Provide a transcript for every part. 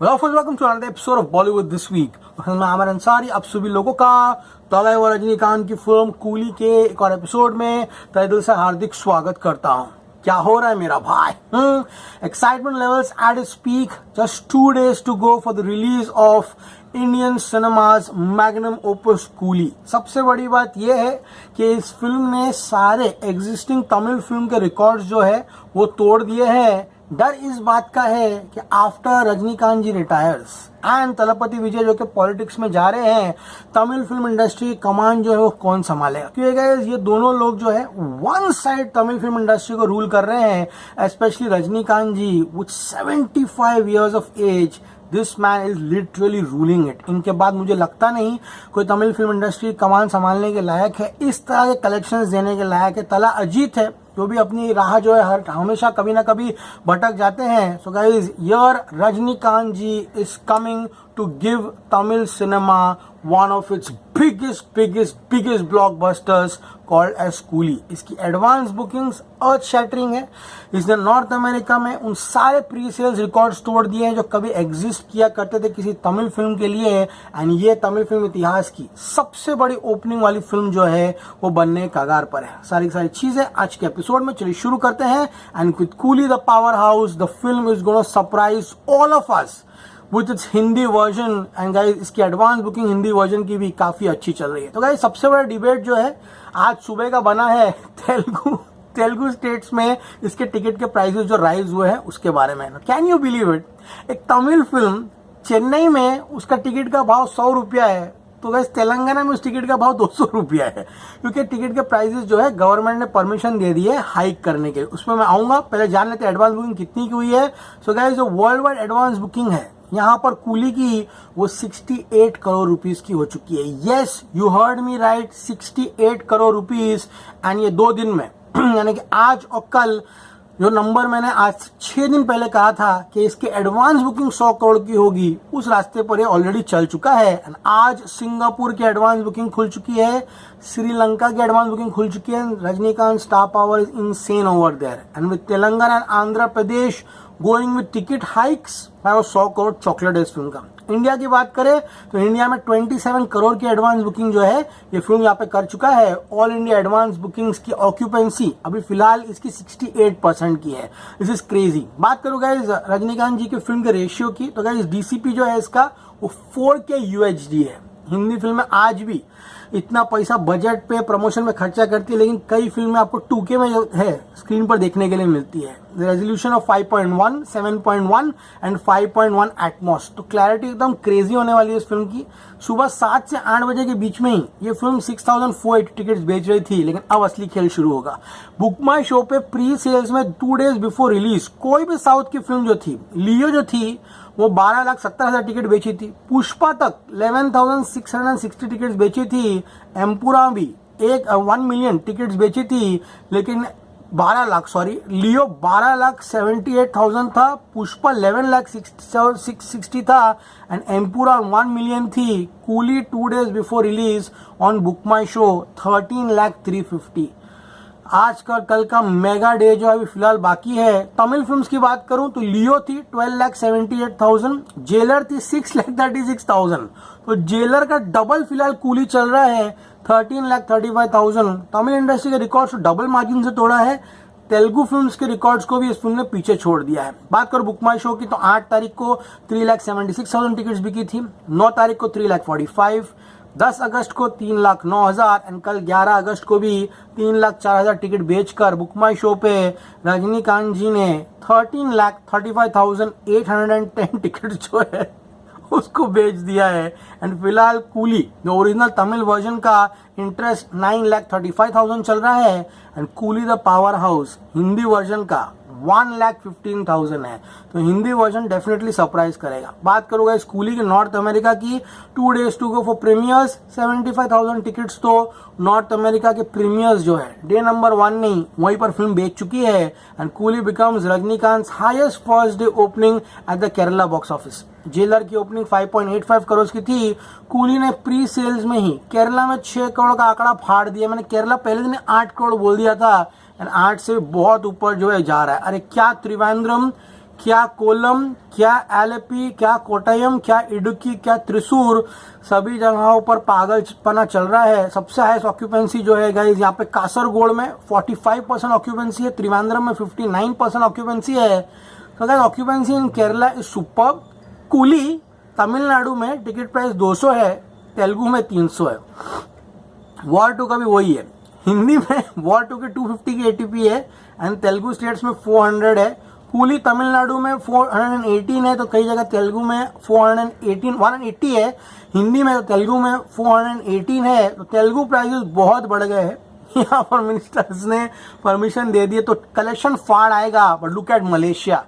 Well, first, welcome to another episode of Bollywood This Week. मैं आमिर अंसारी आप सभी लोगों का तलय व रजनीकांत की फिल्म कूली के एक और एपिसोड में तहे दिल से हार्दिक स्वागत करता हूँ। क्या हो रहा है मेरा भाई? Excitement levels at its peak. Just 2 days to go for the release of Indian cinemas magnum opus coolie. सबसे बड़ी बात यह है कि इस फिल्म ने सारे एग्जिस्टिंग तमिल फिल्म के रिकॉर्ड्स जो है वो तोड़ दिए हैं। डर इस बात का है कि after Rajinikanth ji retires and Thalapathy Vijay जो कि पॉलिटिक्स में जा रहे हैं, तमिल फिल्म इंडस्ट्री कमान जो है वो कौन संभालेगा? क्योंकि गाइस ये दोनों लोग जो है one side Tamil film industry को रूल कर रहे हैं। Specially Rajinikanth ji with 75 years of age, this man is literally ruling it. इनके बाद मुझे लगता नहीं कोई तमिल फिल्म इंडस्ट्री कमान संभालने के लायक है, इस तरह के कलेक्शंस देने के लायक है। तला अजीत है जो भी अपनी राह जो है हमेशा कभी ना कभी भटक जाते हैं। सो गाइस, यर Rajinikanth ji is coming to give Tamil cinema one of its biggest blockbusters called as Coolie. इसकी एडवांस बुकिंग्स अर्थ शैटरिंग है। इसने नॉर्थ अमेरिका में उन सारे प्री सेल्स रिकॉर्ड्स तोड़ दिए हैं जो कभी एग्जिस्ट किया करते थे किसी तमिल फिल्म के लिए। एंड ये तमिल फिल्म इतिहास की सबसे बड़ी ओपनिंग वाली फिल्म जो है वो बनने कगार पर है। सारी चीजें आज के एपिसोड में चलिए शुरू करते हैं। And with coolie the power house, the film is gonna surprise all of us with its Hindi version. And guys, इसकी एडवांस बुकिंग हिंदी वर्जन की भी काफी अच्छी चल रही है। तो गाइस, सबसे बड़ा डिबेट जो है आज सुबह का बना है तेलुगु स्टेट्स में इसके टिकट के प्राइसेस जो राइज हुए हैं उसके बारे में। Can you believe it? एक तमिल फिल्म चेन्नई में उसका टिकट का भाव 100 रुपया है, तो गाइस तेलंगाना में उस टिकट का भाव 200 रुपया है। क्योंकि टिकट के प्राइसेस जो है गवर्नमेंट ने परमिशन दे दी है हाइक करने के। उसमें मैं आऊंगा, पहले जान लेते एडवांस बुकिंग कितनी की हुई है। सो गाइस, जो वर्ल्ड वाइड एडवांस बुकिंग है यहाँ पर कूली की वो 68 करोड़ रुपीस की हो चुकी है। Yes, you heard me right, 68 crore rupees. And ये 2 दिन में यानी कि आज और कल, जो नंबर मैंने आज 6 दिन पहले कहा था कि इसके एडवांस बुकिंग 100 करोड़ की होगी, उस रास्ते पर ये ऑलरेडी चल चुका है। एंड आज सिंगापुर की एडवांस बुकिंग खुल चुकी है, श्रीलंका की एडवांस बुकिंग खुल चुकी है। Rajinikanth star power is insane over there. And with Telangana and Andhra Pradesh going with ticket hikes, 100 crore चॉकलेट है इस फिल्म का। इंडिया की बात करें तो इंडिया में 27 करोड़ की एडवांस बुकिंग जो है ये फिल्म यहाँ पे कर चुका है। ऑल इंडिया एडवांस बुकिंग्स की ऑक्यूपेंसी अभी फिलहाल इसकी 68% की है। This is crazy. बात करूँ गाइस रजनीकांत जी की फिल्म के रेशियो की, तो गाइस डीसीपी जो है इसका वो 4K UHD है। हिंदी फिल्में आज भी इतना पैसा बजट पे प्रमोशन में खर्चा करती है, लेकिन कई फिल्में आपको 2K में जो है स्क्रीन पर देखने के लिए मिलती है। Resolution of 5.1, 7.1 and 5.1 Atmos. तो क्लैरिटी एकदम क्रेजी होने वाली है इस फिल्म की। सुबह 7 से 8 बजे के बीच में ही ये फिल्म 6480 टिकट्स बेच रही थी, लेकिन अब असली खेल शुरू होगा। बुक माई शो पे प्री सेल्स में 2 डेज बिफोर रिलीज कोई भी साउथ की फिल्म जो थी, लियो जो थी वो 12,70,000 टिकट बेची थी। पुष्पा तक 11,660 टिकट्स बेची थी। एम्पुरा भी 1 मिलियन टिकट्स बेची थी, लेकिन 12 लाख, सॉरी, लियो 12,78,000 था, पुष्पा 11,60,000 था एंड एम्पुरा 1 मिलियन थी। Coolie 2 days before release on book my show 13,350,000। आज कल का मेगा डे जो अभी फिलहाल बाकी है। तमिल फिल्म्स की बात करूं तो लियो थी 12,78,000, जेलर थी 6,36,000। तो जेलर का डबल फिलहाल कूली चल रहा है 13,35,000। तमिल इंडस्ट्री के रिकॉर्ड्स को डबल मार्जिन से तोड़ा है। तेलुगु फिल्म्स के रिकॉर्ड्स को भी इस फिल्म ने पीछे छोड़ दिया है। बात करो बुक माई शो की तो 8 तारीख को 3,76,000 टिकट्स बिकी थी, 9 तारीख को 3,45,000, 10 अगस्त को 3,09,000 एंड कल 11 अगस्त को भी 3,04,000 टिकट बेचकर बुक माई शो पे रजनीकांत जी ने 13,35,810 टिकट जो है उसको बेच दिया है। एंड फिलहाल कूली जो ओरिजिनल तमिल वर्जन का इंटरेस्ट 9,35,000 चल रहा है and coolie the power house Hindi version का 1,15,000 है। तो हिंदी वर्जन डेफिनेटली सरप्राइज करेगा। बात करूंगा इस कूली के नॉर्थ अमेरिका की, 2 days to go for premieres, 75,000 tickets तो नॉर्थ अमेरिका के प्रीमियर्स जो है डे नंबर 1 नहीं वहीं पर फिल्म बेच चुकी है। And Coolie becomes Rajinikanth highest first day opening at the Kerala box office. Jailer की ओपनिंग 5.85 करोड़ की थी, कूली ने प्री सेल्स में ही केरला में 6 करोड़ का आंकड़ा फाड़ दिया। मैंने केरला पहले दिन 8 करोड़ बोल दिया था एंड 8 से बहुत ऊपर जो है जा रहा है। अरे क्या त्रिवेंद्रम क्या कोलम, क्या एलेपी, क्या कोट्टयम, क्या इडुक्की, क्या त्रिशूर, सभी जगहों पर पागलपना चल रहा है। सबसे हाईएस्ट ऑक्यूपेंसी जो है गाइस यहाँ पे कासरगोड में 45% ऑक्यूपेंसी है, त्रिवेंद्रम में 59% ऑक्यूपेंसी है। तो guys occupancy in Kerala is superb. Coolie Tamil Nadu में टिकट प्राइस 200 है, तेलुगु में 300 है। वॉर 2 का भी वही है। हिंदी में वॉर 2 के 250 की एटीपी है एंड तेलुगु स्टेट्स में 400 है। कूली तमिलनाडु में 418 है, तो कई जगह तेलुगु में 180 है। हिंदी में तो तेलुगु में 418 है। तो तेलुगु प्राइसेस बहुत बढ़ गए हैं। यहाँ पर मिनिस्टर्स ने परमिशन दे दी तो कलेक्शन फाड़ आएगा। But look at Malaysia,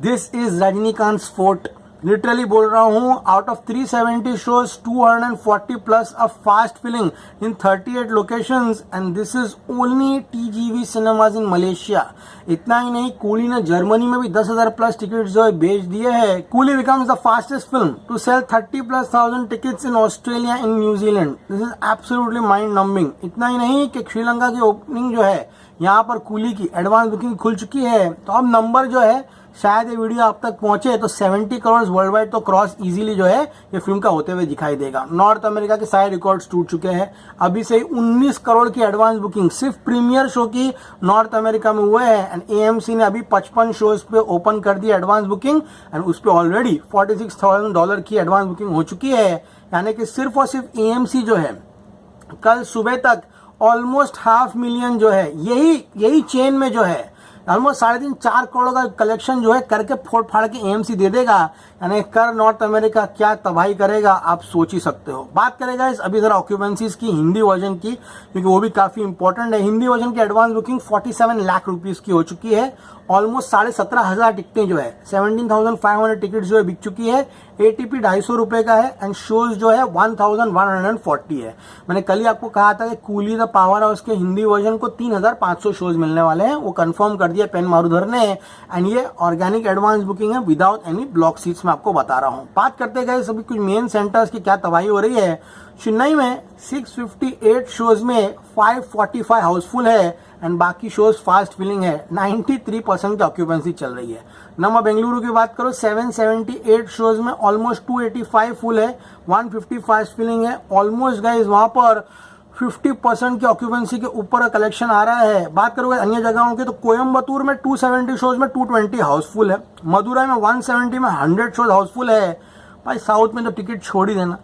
this is Rajinikanth fort. Literally बोल रहा हूँ, out of 370 shows 240 plus a fast filling in 38 locations and this is only TGV cinemas in Malaysia. इतना ही नहीं, कूली ने जर्मनी में भी 10,000 प्लस टिकट जो है बेच दिए हैं। Coolie becomes the fastest film to sell 30,000+ tickets in Australia in New Zealand. This is absolutely mind numbing. इतना ही नहीं कि श्रीलंका की ओपनिंग जो है यहाँ पर कूली की एडवांस बुकिंग खुल चुकी है। तो अब नंबर जो है, शायद ये वीडियो आप तक पहुंचे तो 70 करोड़ वर्ल्ड वाइड तो क्रॉस इजीली जो है ये फिल्म का होते हुए दिखाई देगा। नॉर्थ अमेरिका के सारे रिकॉर्ड्स टूट चुके हैं। अभी से 19 करोड़ की एडवांस बुकिंग सिर्फ प्रीमियर शो की नॉर्थ अमेरिका में हुए हैं एंड एएमसी ने अभी 55 शोज पे ओपन कर दी एडवांस बुकिंग एंड उस पर ऑलरेडी $46,000 की एडवांस बुकिंग हो चुकी है। यानी कि सिर्फ और सिर्फ एएमसी जो है कल सुबह तक ऑलमोस्ट 500,000 जो है यही चेन में जो है ऑलमोस्ट 3.5-4 करोड़ का कलेक्शन जो है करके फोड़ फाड़ के एएमसी दे देगा। यानी कर नॉर्थ अमेरिका क्या तबाही करेगा आप सोच ही सकते हो। बात करेगा इस अभी जरा ऑक्यूपेंसीज की हिंदी वर्जन की, क्योंकि वो भी काफी इंपॉर्टेंट है। हिंदी वर्जन की एडवांस बुकिंग 47 लाख रुपीज की हो चुकी है। ऑलमोस्ट 17,500 टिकटें जो है 17,500 टिकट जो है बिक चुकी है। एटीपी 250 रुपए का है एंड शोज जो है 1,140 है। मैंने कल ही आपको कहा था कि कूली द पावर हाउस के हिंदी वर्जन को 3,500 शोज मिलने वाले हैं, वो कंफर्म कर दिया पेन मारूधर ने एंड ये ऑर्गेनिक एडवांस बुकिंग है विदाउट एनी ब्लॉक सीट्स में आपको बता रहा हूँ। बात करते गए सभी कुछ मेन सेंटर्स की क्या तबाही हो रही है। चेन्नई में 658 शोज में 545 हाउसफुल है एंड बाकी शोज फास्ट फिलिंग है। 93% की ऑक्यूपेंसी चल रही है। नंबर बेंगलुरु की बात करो, 778 शोज में ऑलमोस्ट 285 फुल है, 150 फास्ट फिलिंग है। ऑलमोस्ट गाइस वहां पर 50% की ऑक्यूपेंसी के ऊपर कलेक्शन आ रहा है। बात करोगे अन्य जगहों की तो कोयम्बतूर में 270 शोज में 220 हाउसफुल है। मदुरई में 170 में 100 शोज हाउसफुल है। भाई साउथ में तो टिकट छोड़ ही देना,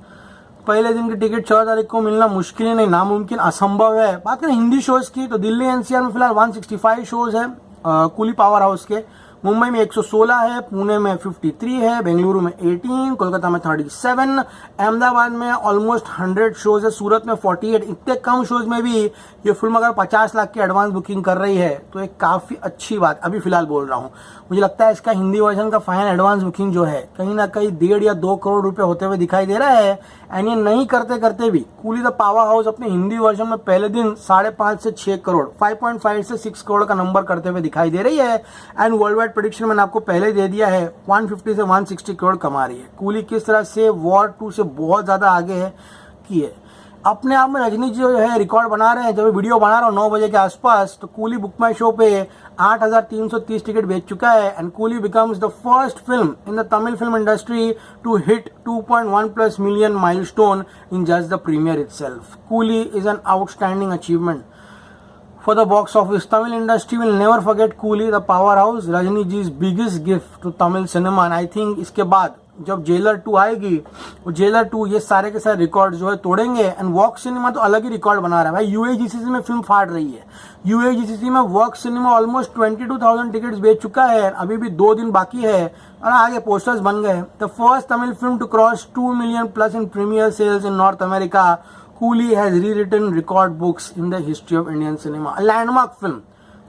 पहले दिन की टिकट 4 तारीख को मिलना मुश्किल ही नहीं, नामुमकिन, असंभव है। बात करें हिंदी शोज की तो दिल्ली एनसीआर में फिलहाल 165 शोज है कूली पावर हाउस के। मुंबई में 116 है, पुणे में 53 है, बेंगलुरु में 18, कोलकाता में 37, अहमदाबाद में ऑलमोस्ट 100 शोज है, सूरत में 48। इतने कम शोज में भी ये फिल्म अगर 50 लाख की एडवांस बुकिंग कर रही है तो एक काफी अच्छी बात। अभी फिलहाल बोल रहा हूँ, मुझे लगता है इसका हिंदी वर्जन का फाइनल एडवांस बुकिंग जो है कहीं ना कहीं 1.5 या 2 करोड़ रुपए होते हुए दिखाई दे रहा है। एंड ये नहीं करते करते भी कूली द पावर हाउस अपने हिंदी वर्जन में पहले दिन 5.5 से 6 करोड़, 5.5 से 6 करोड़ का नंबर करते हुए दिखाई दे रही है। एंड वर्ल्ड वाइड प्रेडिक्शन मैंने आपको पहले दे दिया है, 150 से 160 करोड़ कमा रही है। कूली किस तरह से वॉर 2 से बहुत ज्यादा आगे है की है। अपने आप में रजनी जी जो है रिकॉर्ड बना रहे हैं। जब वीडियो बना रहा हूँ 9 बजे के आसपास तो कूली बुक माई शो पे 8,330 टिकट बेच चुका है and Coolie becomes the first film in the Tamil film industry to hit 2.1+ million milestone in just the premiere itself. Coolie is an outstanding achievement for the box office. Tamil industry will never forget Coolie the powerhouse, Rajni ji's biggest gift to Tamil cinema. And I think इसके बाद जब jailer 2 आएगी, वो jailer 2 ये सारे के सारे record जो है तोड़ेंगे। एंड वॉक सिनेमा तो अलग ही रिकॉर्ड बना रहा है भाई। यूएजीसीसी में फिल्म फाड़ रही है। यूएजीसीसी में वॉक सिनेमा ऑलमोस्ट 22,000 टिकट्स बेच चुका है। अभी भी 2 दिन बाकी है और आगे पोस्टर्स बन गए। The first Tamil film to cross 2 million plus in premiere sales in North America. Coolie has rewritten record books in the history of Indian cinema. A landmark film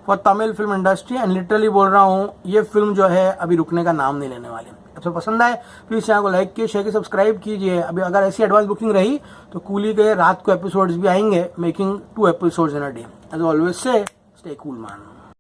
for Tamil film industry and literally बोल रहा हूँ ये film जो है अभी रुकने का नाम नहीं लेने वाली। आपको पसंद आए प्लीज चैनल को लाइक कीजिए, शेयर कीजिए, सब्सक्राइब कीजिए। अभी अगर ऐसी एडवांस बुकिंग रही तो कूली के रात को एपिसोड्स भी आएंगे, making 2 episodes in a day. As always say, stay cool man.